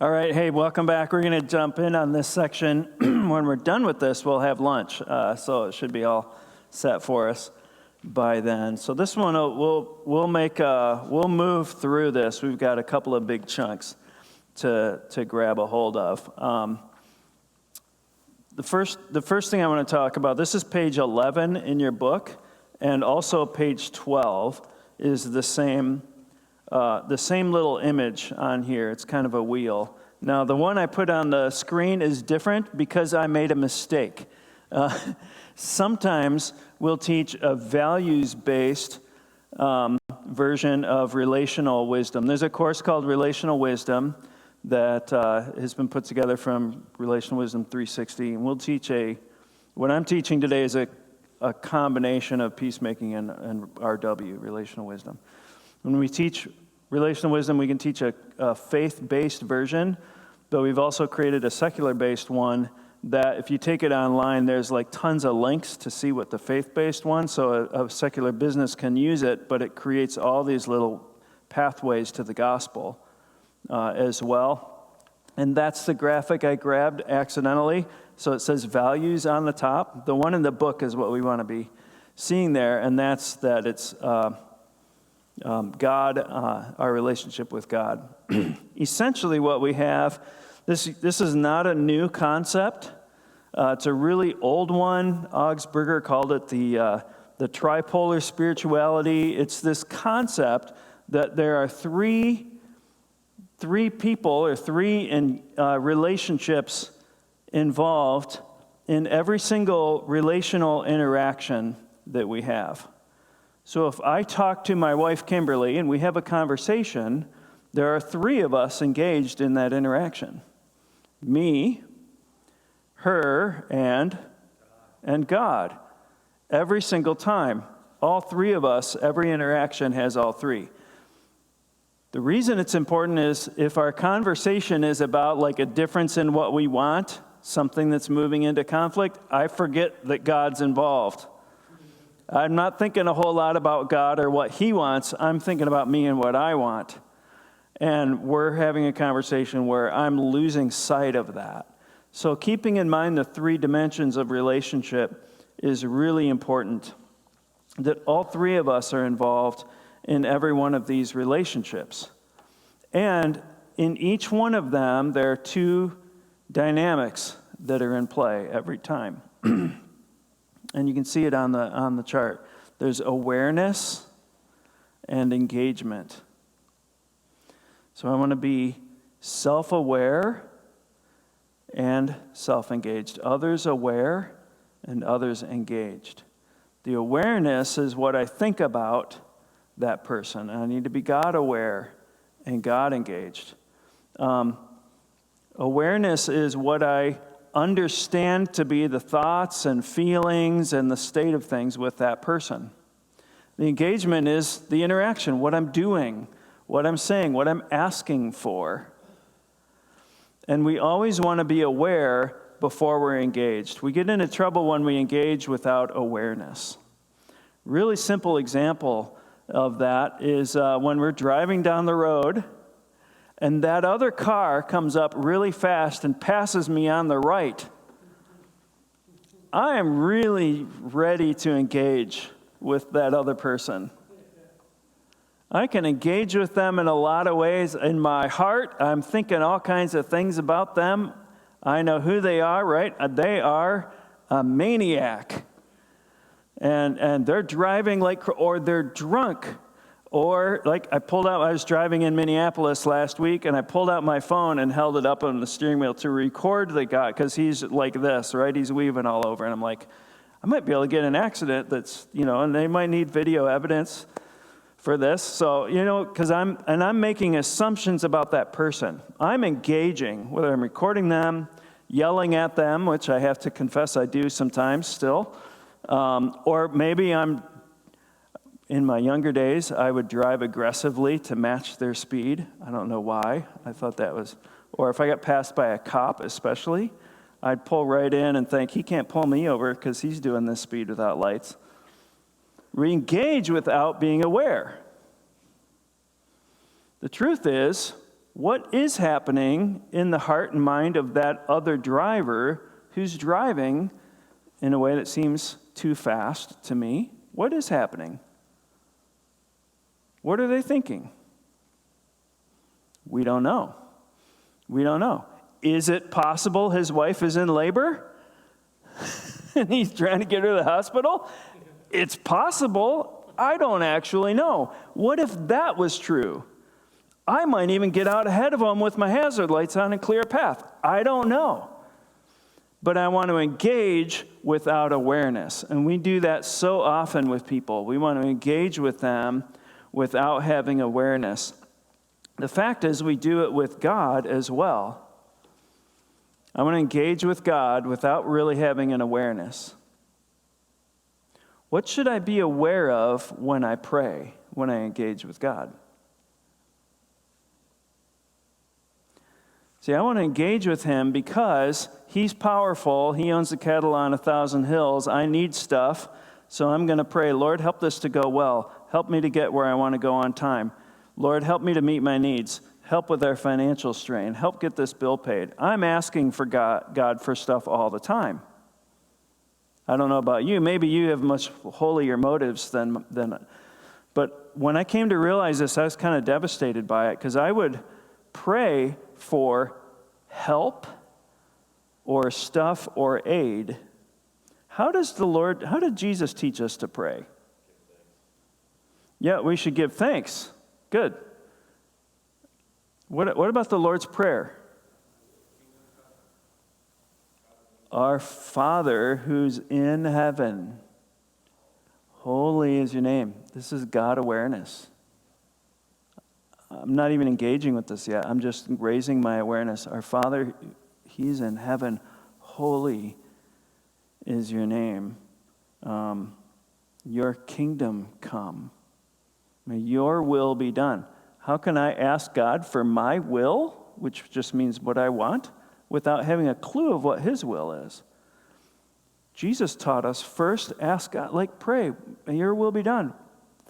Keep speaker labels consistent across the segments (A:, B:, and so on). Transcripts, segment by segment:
A: All right, hey, welcome back. We're going to jump in on this section. When we're done with this, we'll have lunch, so it should be all set for us by then. So this one, we'll move through this. We've got a couple of big chunks to grab a hold of. The first thing I want to talk about, this is page 11 in your book, and also page 12 is the same little image on here. It's kind of a wheel. Now, the one I put on the screen is different because I made a mistake. Sometimes we'll teach a values-based version of relational wisdom. There's a course called Relational Wisdom that has been put together from Relational Wisdom 360. And we'll teach what I'm teaching today is a combination of peacemaking and RW, Relational Wisdom. When we teach relational wisdom, we can teach a faith-based version, but we've also created a secular-based one that if you take it online, there's like tons of links to see what the faith-based one, so a secular business can use it, but it creates all these little pathways to the gospel as well. And that's the graphic I grabbed accidentally. So it says values on the top. The one in the book is what we want to be seeing there, and that's that it's God, our relationship with God. Essentially what we have, this is not a new concept. It's a really old one. Augsburger called it the tripolar spirituality. It's this concept that there are three people or three relationships involved in every single relational interaction that we have. So if I talk to my wife, Kimberly, and we have a conversation, there are three of us engaged in that interaction. Me, her, and God. Every single time. All three of us, every interaction has all three. The reason it's important is if our conversation is about like a difference in what we want, something that's moving into conflict, I forget that God's involved. I'm not thinking a whole lot about God or what He wants. I'm thinking about me and what I want. And we're having a conversation where I'm losing sight of that. So keeping in mind the three dimensions of relationship is really important. That all three of us are involved in every one of these relationships. And in each one of them, there are two dynamics that are in play every time. And you can see it on the chart. There's awareness and engagement. So I want to be self-aware and self-engaged. Others aware and others engaged. The awareness is what I think about that person. I need to be God aware and God engaged. Awareness is what I understand to be the thoughts and feelings and the state of things with that person. The engagement is the interaction, what I'm doing, what I'm saying, what I'm asking for. And we always want to be aware before we're engaged. We get into trouble when we engage without awareness. Really simple example of that is when we're driving down the road and that other car comes up really fast and passes me on the right. I am really ready to engage with that other person. I can engage with them in a lot of ways. In my heart, I'm thinking all kinds of things about them. I know who they are, right? They are a maniac. And they're driving or they're drunk. Or like I was driving in Minneapolis last week and I pulled out my phone and held it up on the steering wheel to record the guy because he's like this, right? He's weaving all over. And I'm like, I might be able to get an accident that's, and they might need video evidence for this. So, because I'm making assumptions about that person. I'm engaging, whether I'm recording them, yelling at them, which I have to confess I do sometimes still, or maybe in my younger days, I would drive aggressively to match their speed. I don't know why. I thought that was, or if I got passed by a cop especially, I'd pull right in and think, he can't pull me over because he's doing this speed without lights. We engage without being aware. The truth is, What is happening in the heart and mind of that other driver who's driving in a way that seems too fast to me? What is happening? What are they thinking? We don't know. We don't know. Is it possible his wife is in labor and he's trying to get her to the hospital? It's possible. I don't actually know. What if that was true? I might even get out ahead of him with my hazard lights on and clear a path. I don't know. But I want to engage without awareness. And we do that so often with people. We want to engage with them without having awareness. The fact is, we do it with God as well. I want to engage with God without really having an awareness. What should I be aware of when I pray, when I engage with God? See, I want to engage with him because he's powerful. He owns the cattle on 1,000 hills. I need stuff, so I'm going to pray, Lord, help this to go well. Help me to get where I want to go on time. Lord, help me to meet my needs. Help with our financial strain. Help get this bill paid. I'm asking for God for stuff all the time. I don't know about you. Maybe you have much holier motives than. But when I came to realize this, I was kind of devastated by it because I would pray for help or stuff or aid. How did Jesus teach us to pray? Yeah, we should give thanks. Good. What about the Lord's Prayer? Our Father who's in heaven, holy is your name. This is God awareness. I'm not even engaging with this yet. I'm just raising my awareness. Our Father, he's in heaven, holy is your name. Your kingdom come. May your will be done. How can I ask God for my will, which just means what I want, without having a clue of what his will is? Jesus taught us first ask God, pray, may your will be done.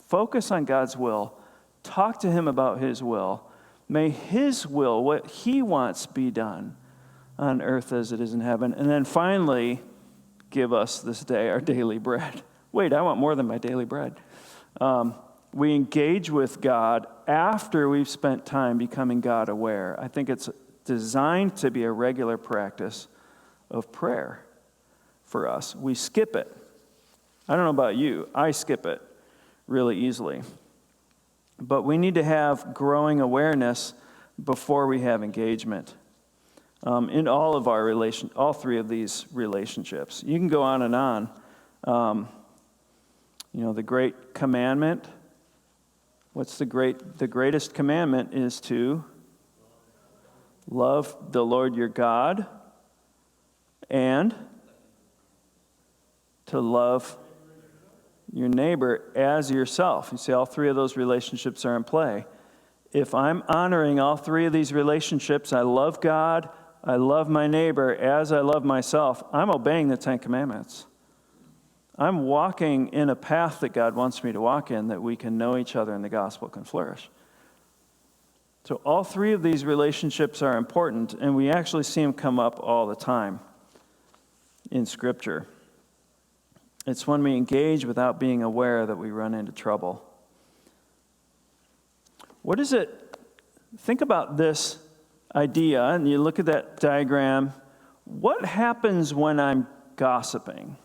A: Focus on God's will. Talk to him about his will. May his will, what he wants, be done on earth as it is in heaven. And then finally, give us this day our daily bread. Wait, I want more than my daily bread. We engage with God after we've spent time becoming God aware. I think it's designed to be a regular practice of prayer for us. We skip it. I don't know about you. I skip it really easily. But we need to have growing awareness before we have engagement in all of our all three of these relationships. You can go on and on. The great commandment. The greatest commandment is to love the Lord your God and to love your neighbor as yourself. You see, all three of those relationships are in play. If I'm honoring all three of these relationships, I love God, I love my neighbor as I love myself, I'm obeying the Ten Commandments. I'm walking in a path that God wants me to walk in, that we can know each other and the gospel can flourish. So all three of these relationships are important, and we actually see them come up all the time in Scripture. It's when we engage without being aware that we run into trouble. What is it? Think about this idea, and you look at that diagram. What happens when I'm gossiping?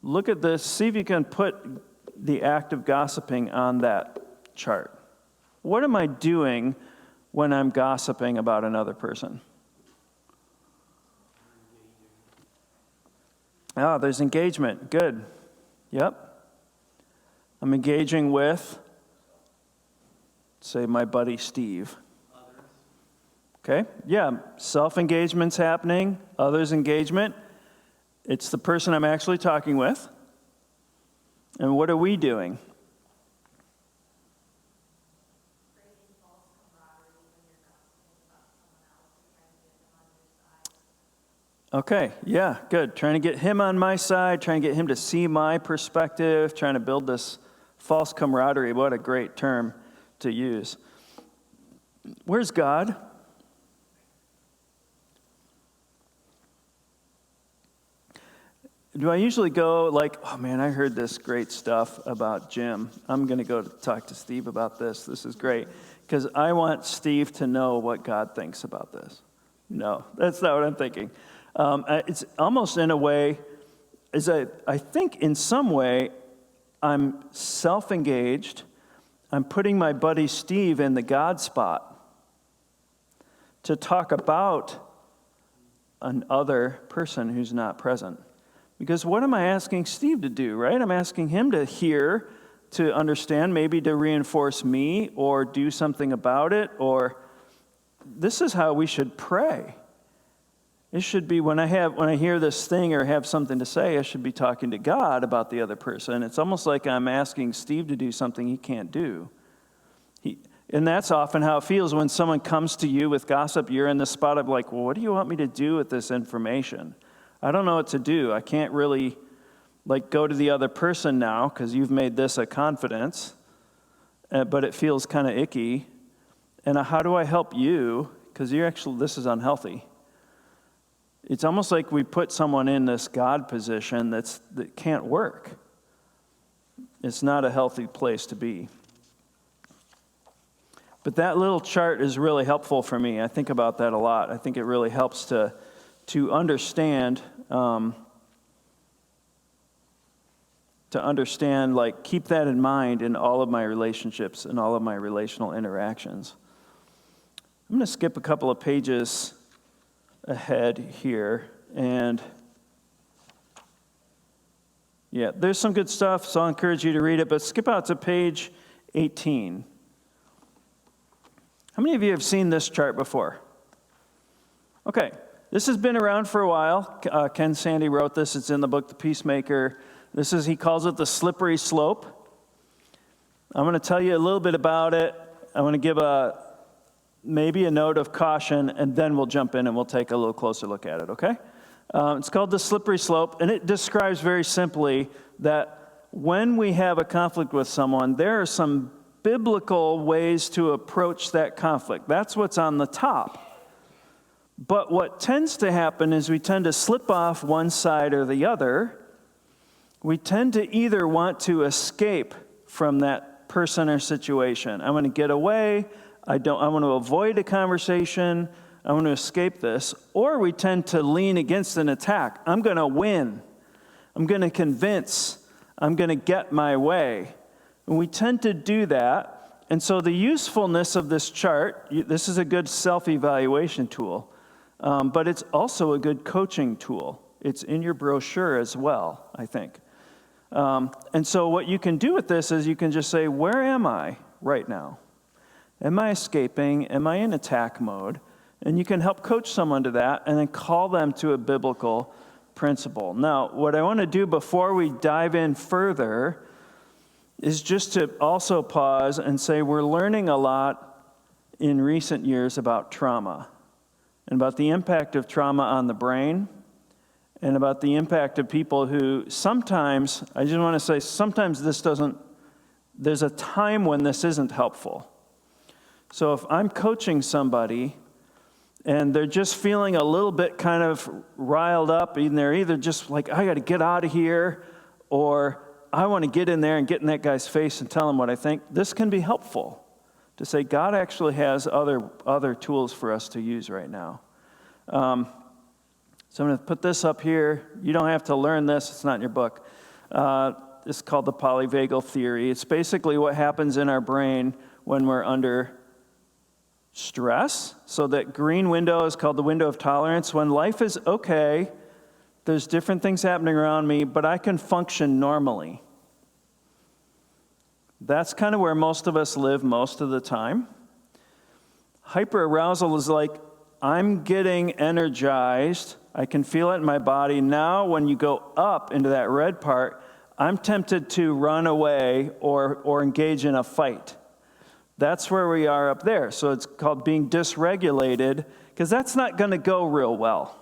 A: Look at this. See if you can put the act of gossiping on that chart. What am I doing when I'm gossiping about another person? Oh, there's engagement. Good. Yep. I'm engaging with, say, my buddy Steve. Okay? Yeah, self-engagement's happening. Others' engagement. It's the person I'm actually talking with. And what are we doing? Okay, yeah, good. Trying to get him on my side, trying to get him to see my perspective, trying to build this false camaraderie. What a great term to use. Where's God? Do I usually go like, oh man, I heard this great stuff about Jim. I'm going to go talk to Steve about this. This is great. Because I want Steve to know what God thinks about this. No, that's not what I'm thinking. It's almost in a way, I think in some way, I'm self-engaged. I'm putting my buddy Steve in the God spot to talk about another person who's not present. Because what am I asking Steve to do, right? I'm asking him to hear, to understand, maybe to reinforce me or do something about it. Or this is how we should pray. It should be when I hear this thing or have something to say, I should be talking to God about the other person. It's almost like I'm asking Steve to do something he can't do. And that's often how it feels when someone comes to you with gossip. You're in the spot of like, well, what do you want me to do with this information? I don't know what to do. I can't really go to the other person now because you've made this a confidence, but it feels kind of icky. And how do I help you? Because this is unhealthy. It's almost like we put someone in this God position that can't work. It's not a healthy place to be. But that little chart is really helpful for me. I think about that a lot. I think it really helps to understand, keep that in mind in all of my relationships and all of my relational interactions. I'm going to skip a couple of pages ahead here, and there's some good stuff, so I'll encourage you to read it, but skip out to page 18. How many of you have seen this chart before? Okay. This has been around for a while. Ken Sande wrote this. It's in the book, The Peacemaker. He calls it the slippery slope. I'm going to tell you a little bit about it. I'm going to give maybe a note of caution, and then we'll jump in and we'll take a little closer look at it, okay? It's called the slippery slope, and it describes very simply that when we have a conflict with someone, there are some biblical ways to approach that conflict. That's what's on the top. But what tends to happen is we tend to slip off one side or the other. We tend to either want to escape from that person or situation. I want to get away. I want to avoid a conversation. I want to escape this. Or we tend to lean against an attack. I'm going to win. I'm going to convince. I'm going to get my way. And we tend to do that. And so the usefulness of this chart, this is a good self-evaluation tool. But it's also a good coaching tool. It's in your brochure as well, I think. And so what you can do with this is you can just say, where am I right now? Am I escaping? Am I in attack mode? And you can help coach someone to that and then call them to a biblical principle. Now, what I want to do before we dive in further is just to also pause and say we're learning a lot in recent years about trauma. And about the impact of trauma on the brain, and about the impact of people who sometimes, I just want to say, sometimes there's a time when this isn't helpful. So if I'm coaching somebody, and they're just feeling a little bit kind of riled up, and they're either just like, I got to get out of here, or I want to get in there and get in that guy's face and tell him what I think, this can be helpful. To say God actually has other tools for us to use right now. So I'm going to put this up here. You don't have to learn this. It's not in your book. It's called the polyvagal theory. It's basically what happens in our brain when we're under stress. So that green window is called the window of tolerance. When life is okay, there's different things happening around me, but I can function normally. That's kind of where most of us live most of the time. Hyperarousal is like, I'm getting energized. I can feel it in my body. Now, when you go up into that red part, I'm tempted to run away or engage in a fight. That's where we are up there. So it's called being dysregulated, because that's not going to go real well.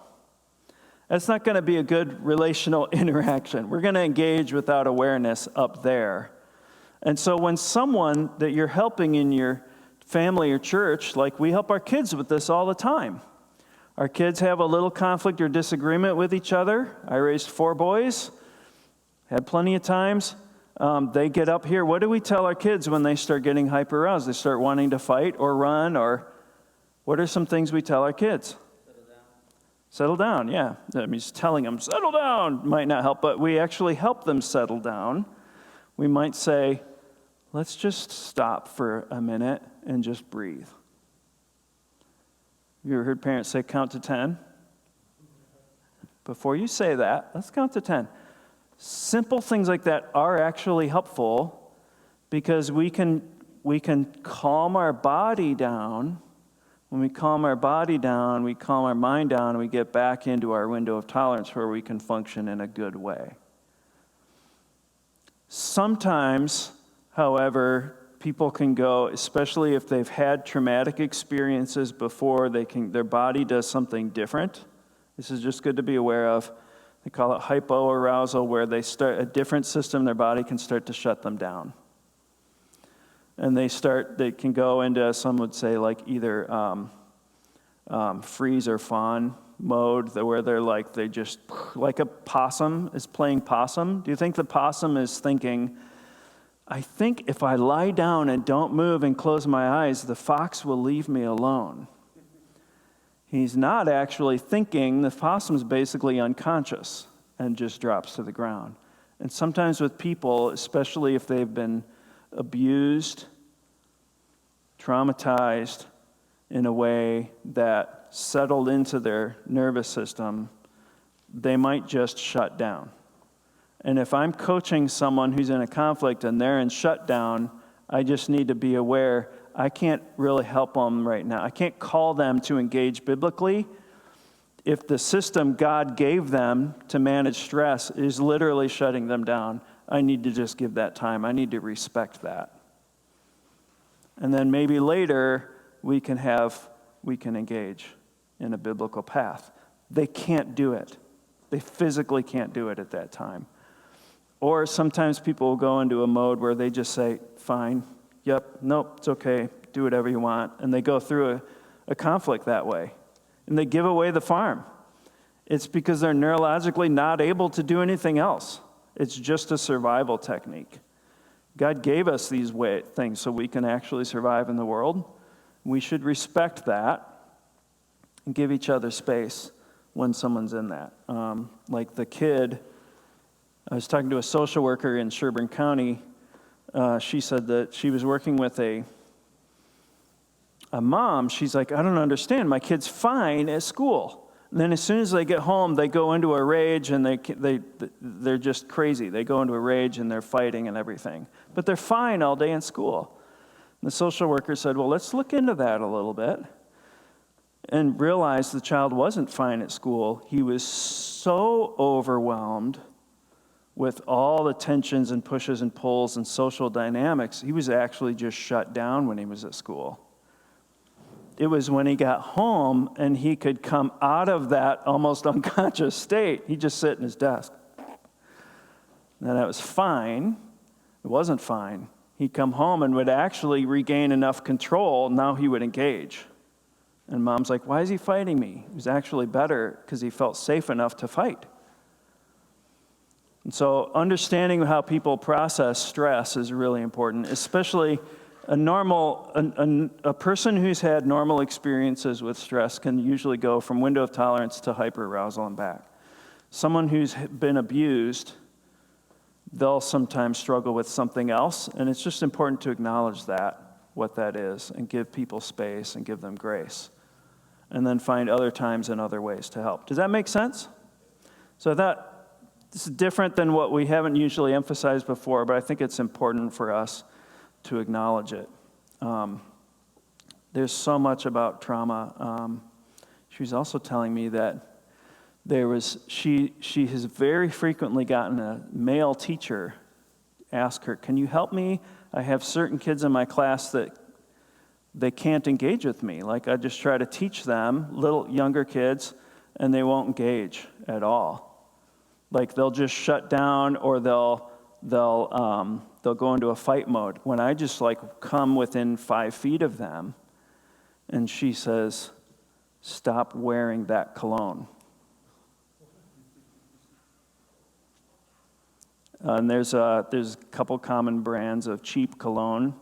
A: That's not going to be a good relational interaction. We're going to engage without awareness up there. And so when someone that you're helping in your family or church, like we help our kids with this all the time. Our kids have a little conflict or disagreement with each other. I raised 4 boys, had plenty of times. They get up here. What do we tell our kids when they start getting hyper-aroused? They start wanting to fight or run, or what are some things we tell our kids? Settle down, yeah. That means telling them, settle down, might not help, but we actually help them settle down. We might say, let's just stop for a minute and just breathe. You ever heard parents say, count to 10? Before you say that, let's count to 10. Simple things like that are actually helpful because we can calm our body down. When we calm our body down, we calm our mind down, and we get back into our window of tolerance where we can function in a good way. Sometimes, however, people can go, especially if they've had traumatic experiences before, their body does something different. This is just good to be aware of. They call it hypoarousal, where a different system in their body can start to shut them down. And they can go into, some would say, like either freeze or fawn mode, where they just, like a possum is playing possum. Do you think the possum is thinking, I think if I lie down and don't move and close my eyes, the fox will leave me alone? He's not actually thinking. The possum's basically unconscious and just drops to the ground. And sometimes with people, especially if they've been abused, traumatized in a way that settled into their nervous system, they might just shut down. And if I'm coaching someone who's in a conflict and they're in shutdown, I just need to be aware I can't really help them right now. I can't call them to engage biblically if the system God gave them to manage stress is literally shutting them down. I need to just give that time. I need to respect that. And then maybe later we can engage in a biblical path. They can't do it. They physically can't do it at that time. Or sometimes people will go into a mode where they just say, fine, yep, nope, it's okay, do whatever you want. And they go through a conflict that way. And they give away the farm. It's because they're neurologically not able to do anything else. It's just a survival technique. God gave us these things so we can actually survive in the world. We should respect that and give each other space when someone's in that. Like the kid, I was talking to a social worker in Sherburne County. She said that she was working with a mom. She's like, I don't understand. My kid's fine at school. And then as soon as they get home, they go into a rage and they're just crazy. They go into a rage and they're fighting and everything. But they're fine all day in school. And the social worker said, well, let's look into that a little bit. And realized the child wasn't fine at school. He was so overwhelmed with all the tensions and pushes and pulls and social dynamics, he was actually just shut down when he was at school. It was when he got home and he could come out of that almost unconscious state. He'd just sit in his desk. Now that was fine. It wasn't fine. He'd come home and would actually regain enough control. Now he would engage. And mom's like, why is he fighting me? It was actually better because he felt safe enough to fight. And so understanding how people process stress is really important, especially a person who's had normal experiences with stress can usually go from window of tolerance to hyperarousal and back. Someone who's been abused, they'll sometimes struggle with something else, and it's just important to acknowledge that, what that is, and give people space and give them grace, and then find other times and other ways to help. Does that make sense? So this is different than what we haven't usually emphasized before, but I think it's important for us to acknowledge it. There's so much about trauma. She was also telling me that she has very frequently gotten a male teacher ask her, can you help me? I have certain kids in my class that they can't engage with me. Like I just try to teach them, little younger kids, and they won't engage at all. Like they'll just shut down or they'll they'll go into a fight mode. When I just like come within 5 feet of them, and she says, "Stop wearing that cologne." And there's a couple common brands of cheap cologne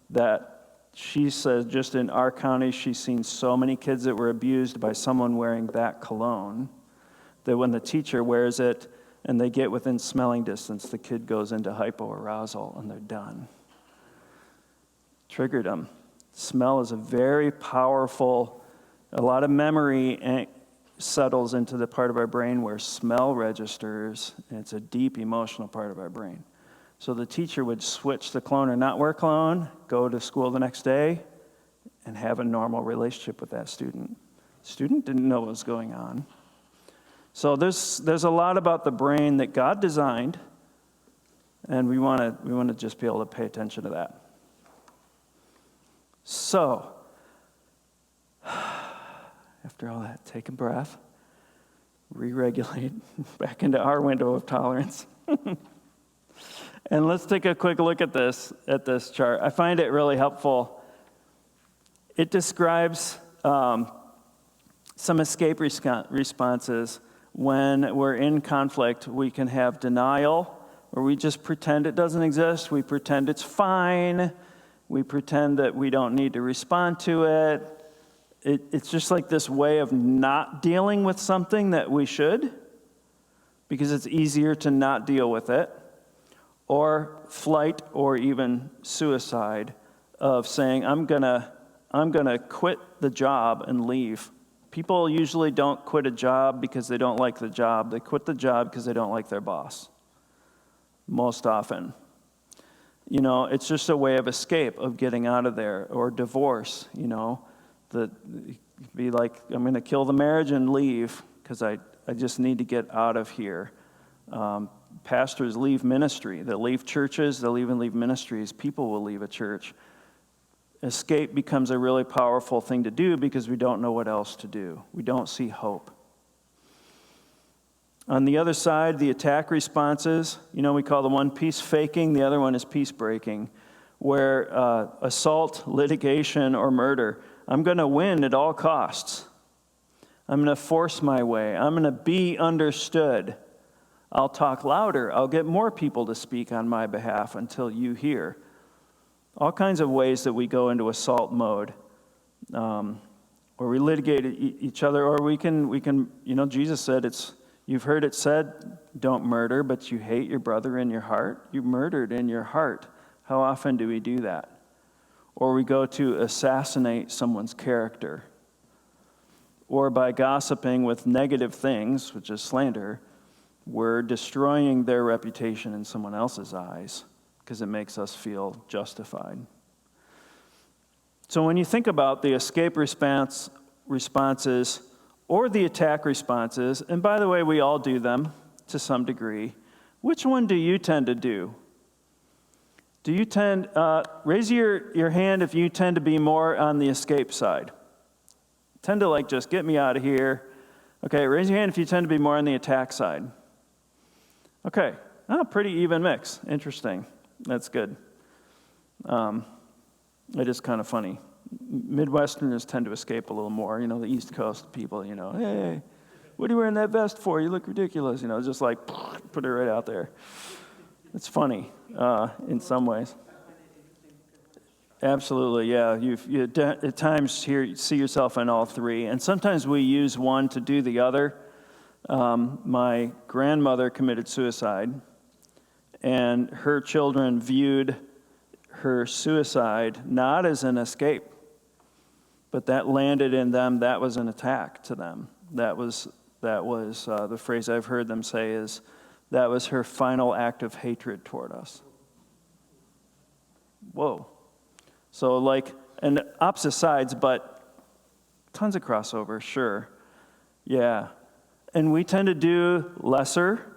A: that she says just in our county she's seen so many kids that were abused by someone wearing that cologne that when the teacher wears it and they get within smelling distance, the kid goes into hypoarousal and they're done. Triggered them. Smell is a very powerful, a lot of memory settles into the part of our brain where smell registers, and it's a deep emotional part of our brain. So the teacher would switch the cologne or not wear cologne, go to school the next day, and have a normal relationship with that student. Student didn't know what was going on. So there's a lot about the brain that God designed, and we want to just be able to pay attention to that. So, after all that, take a breath, re-regulate back into our window of tolerance. And let's take a quick look at this chart. I find it really helpful. It describes some escape responses. When we're in conflict, we can have denial, where we just pretend it doesn't exist. We pretend it's fine. We pretend that we don't need to respond to it. It's just like this way of not dealing with something that we should, because it's easier to not deal with it. Or flight, or even suicide, of saying, I'm gonna quit the job and leave. People usually don't quit a job because they don't like the job. They quit the job because they don't like their boss. Most often. You know, it's just a way of escape, of getting out of there. Or divorce, you know. Be like, I'm going to kill the marriage and leave because I just need to get out of here. Pastors leave ministry. They'll leave churches. They'll even leave ministries. People will leave a church. Escape becomes a really powerful thing to do because we don't know what else to do. We don't see hope. On the other side, the attack responses, you know, we call the one peace faking, the other one is peace breaking, where assault, litigation, or murder, I'm going to win at all costs. I'm going to force my way. I'm going to be understood. I'll talk louder. I'll get more people to speak on my behalf until you hear. All kinds of ways that we go into assault mode, or we litigate each other, or we can, you know, Jesus said you've heard it said, don't murder, but you hate your brother in your heart. You murdered in your heart. How often do we do that? Or we go to assassinate someone's character. Or by gossiping with negative things, which is slander, we're destroying their reputation in someone else's eyes because it makes us feel justified. So when you think about the escape responses or the attack responses, and by the way, we all do them to some degree, which one do you tend to do? Do you raise your hand if you tend to be more on the escape side? Tend to just get me out of here. Okay, raise your hand if you tend to be more on the attack side. Okay, pretty even mix. Interesting. That's good. It is kind of funny. Midwesterners tend to escape a little more. You know, the East Coast people, you know, hey, what are you wearing that vest for? You look ridiculous. You know, just put it right out there. It's funny in some ways. Absolutely, yeah. You at times see yourself in all three. And sometimes we use one to do the other. My grandmother committed suicide, and her children viewed her suicide not as an escape, but that landed in them. That was an attack to them. That was the phrase I've heard them say is, that was her final act of hatred toward us. Whoa. So and opposite sides, but tons of crossover, sure. Yeah. And we tend to do lesser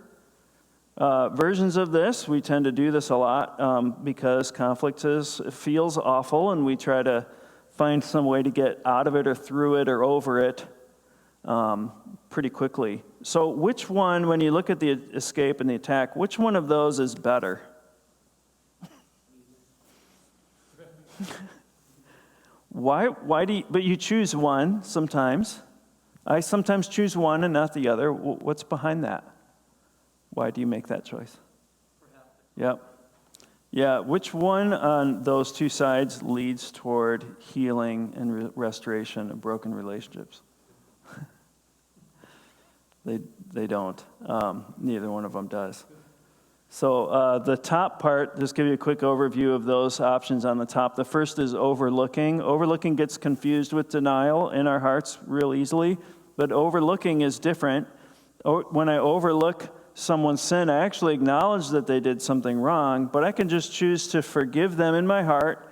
A: versions of this. We tend to do this a lot because conflict feels awful, and we try to find some way to get out of it or through it or over it pretty quickly. So which one, when you look at the escape and the attack, which one of those is better? Why do you, but you choose one sometimes. I sometimes choose one and not the other. What's behind that? Why do you make that choice? Yep. Yeah, which one on those two sides leads toward healing and restoration of broken relationships? They don't. Neither one of them does. So the top part, just give you a quick overview of those options on the top. The first is overlooking. Overlooking gets confused with denial in our hearts real easily, but overlooking is different. When I overlook someone's sin, I actually acknowledge that they did something wrong, but I can just choose to forgive them in my heart,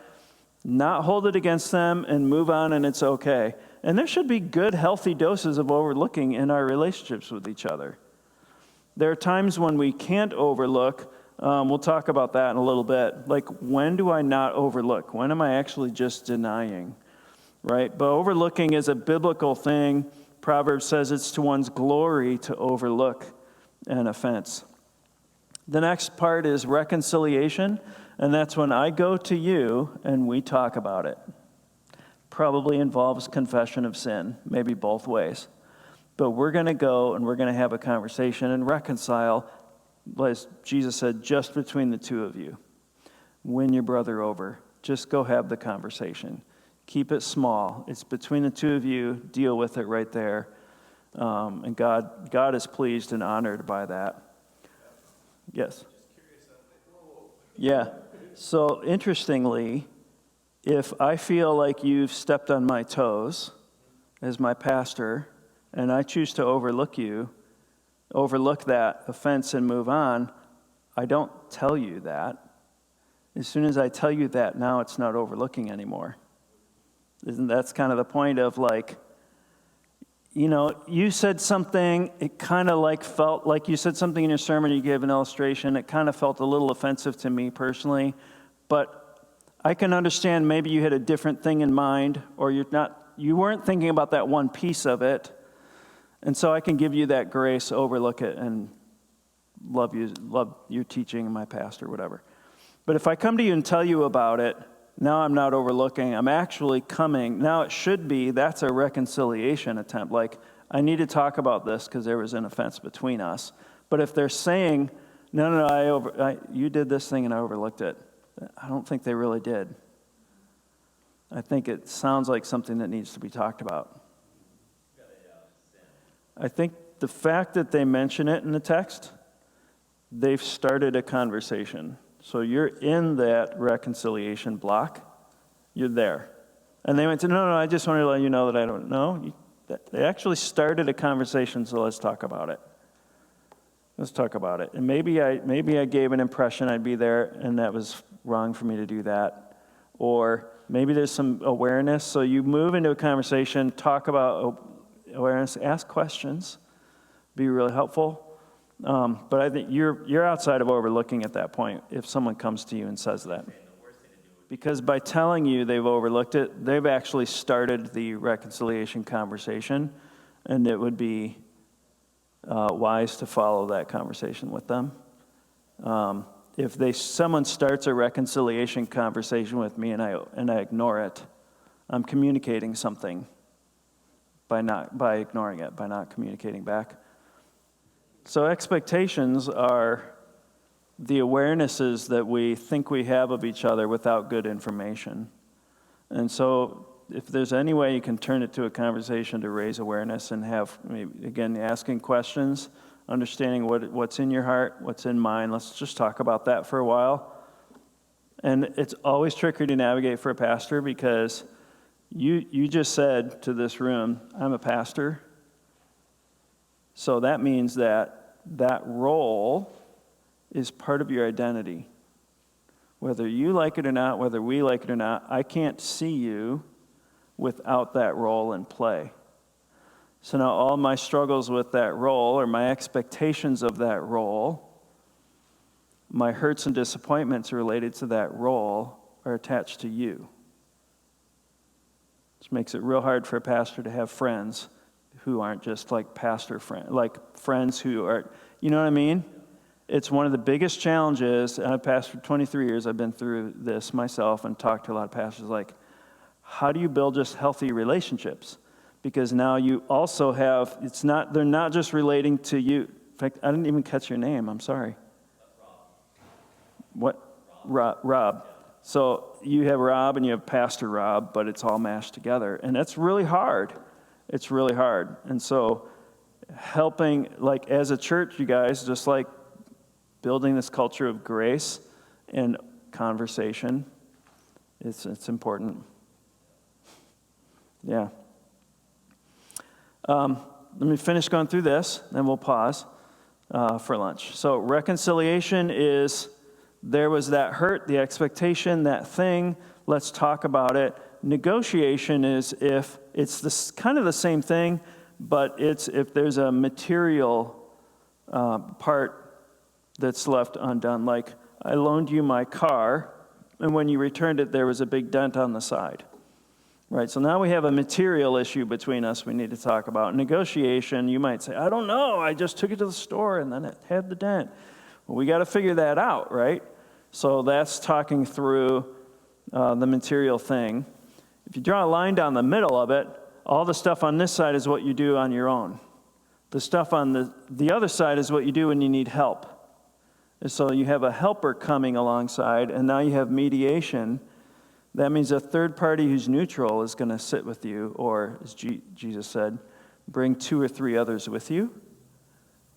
A: not hold it against them, and move on, and it's okay. And there should be good, healthy doses of overlooking in our relationships with each other. There are times when we can't overlook. We'll talk about that in a little bit. Like, when do I not overlook? When am I actually just denying? Right? But overlooking is a biblical thing. Proverbs says it's to one's glory to overlook an offense. The next part is reconciliation, and that's when I go to you and we talk about it. Probably involves confession of sin, maybe both ways. But we're going to go and we're going to have a conversation and reconcile, as Jesus said, just between the two of you. Win your brother over. Just go have the conversation. Keep it small. It's between the two of you. Deal with it right there. And God is pleased and honored by that. Yes? Yeah. So interestingly, if I feel like you've stepped on my toes as my pastor, and I choose to overlook that offense and move on, I don't tell you that. As soon as I tell you that, now it's not overlooking anymore. That's kind of the point of, like, you said something, it kind of like felt like you said something in your sermon, you gave an illustration, it kind of felt a little offensive to me personally, but I can understand maybe you had a different thing in mind, or you weren't thinking about that one piece of it. And so I can give you that grace, overlook it, and love your teaching and my pastor, whatever. But if I come to you and tell you about it, now I'm not overlooking. I'm actually coming. Now it should be, that's a reconciliation attempt. Like, I need to talk about this because there was an offense between us. But if they're saying, no, you did this thing and I overlooked it, I don't think they really did. I think it sounds like something that needs to be talked about. I think the fact that they mention it in the text, they've started a conversation. So you're in that reconciliation block. You're there. And they went to, no, I just wanted to let you know that I don't know. They actually started a conversation, so let's talk about it. Let's talk about it. And maybe I gave an impression I'd be there, and that was wrong for me to do that. Or maybe there's some awareness. So you move into a conversation, talk about awareness, ask questions, be really helpful. But I think you're outside of overlooking at that point if someone comes to you and says that. Because by telling you they've overlooked it, they've actually started the reconciliation conversation, and it would be wise to follow that conversation with them. If someone starts a reconciliation conversation with me and I ignore it, I'm communicating something by ignoring it, by not communicating back. So expectations are the awarenesses that we think we have of each other without good information. And so if there's any way you can turn it to a conversation to raise awareness and have, again, asking questions, understanding what's in your heart, what's in mine, let's just talk about that for a while. And it's always tricky to navigate for a pastor because you just said to this room, I'm a pastor. So that means that role is part of your identity. Whether you like it or not, whether we like it or not, I can't see you without that role in play. So now all my struggles with that role or my expectations of that role, my hurts and disappointments related to that role are attached to you. Which makes it real hard for a pastor to have friends who aren't just like pastor friends, like friends who are, you know what I mean? it's one of the biggest challenges, and I've pastored for 23 years, I've been through this myself and talked to a lot of pastors, like, how do you build just healthy relationships? Because now you also have, they're not just relating to you. In fact, I didn't even catch your name, I'm sorry. What? Rob. So you have Rob and you have Pastor Rob, but it's all mashed together. And that's really hard. It's really hard. And so helping, like as a church, you guys, just like building this culture of grace and conversation, it's important. Yeah. Let me finish going through this, then we'll pause for lunch. So reconciliation is, there was that hurt, the expectation, that thing, let's talk about it. Negotiation is if it's this kind of the same thing, but it's if there's a material part that's left undone. Like, I loaned you my car, and when you returned it, there was a big dent on the side. Right, so now we have a material issue between us we need to talk about. Negotiation, you might say, I don't know, I just took it to the store and then it had the dent. Well, we got to figure that out, right? So that's talking through the material thing. If you draw a line down the middle of it, all the stuff on this side is what you do on your own. The stuff on the other side is what you do when you need help. And so you have a helper coming alongside, and now you have mediation. That means a third party who's neutral is going to sit with you, or as Jesus said, bring 2 or 3 others with you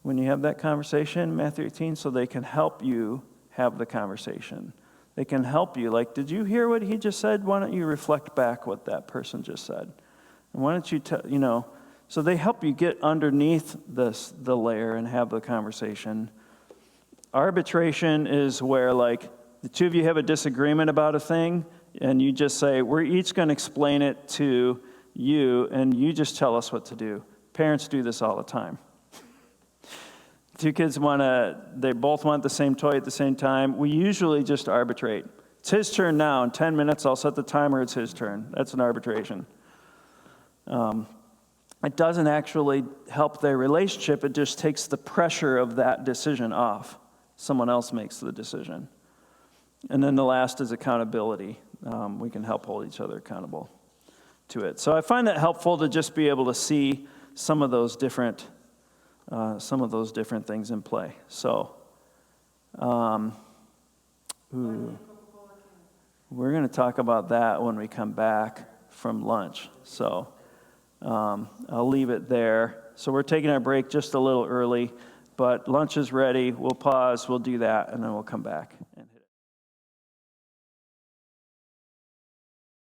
A: when you have that conversation, Matthew 18, so they can help you have the conversation. They can help you. Like, did you hear what he just said? Why don't you reflect back what that person just said? And why don't you, so they help you get underneath the layer and have the conversation. Arbitration is where, like, the two of you have a disagreement about a thing, and you just say, we're each going to explain it to you, and you just tell us what to do. Parents do this all the time. 2 kids they both want the same toy at the same time. We usually just arbitrate. It's his turn now. In 10 minutes, I'll set the timer. It's his turn. That's an arbitration. It doesn't actually help their relationship. It just takes the pressure of that decision off. Someone else makes the decision. And then the last is accountability. We can help hold each other accountable to it. So I find that helpful to just be able to see some of those different things in play. So, we're going to talk about that when we come back from lunch. So, I'll leave it there. So we're taking our break just a little early, but lunch is ready. We'll pause. We'll do that, and then we'll come back.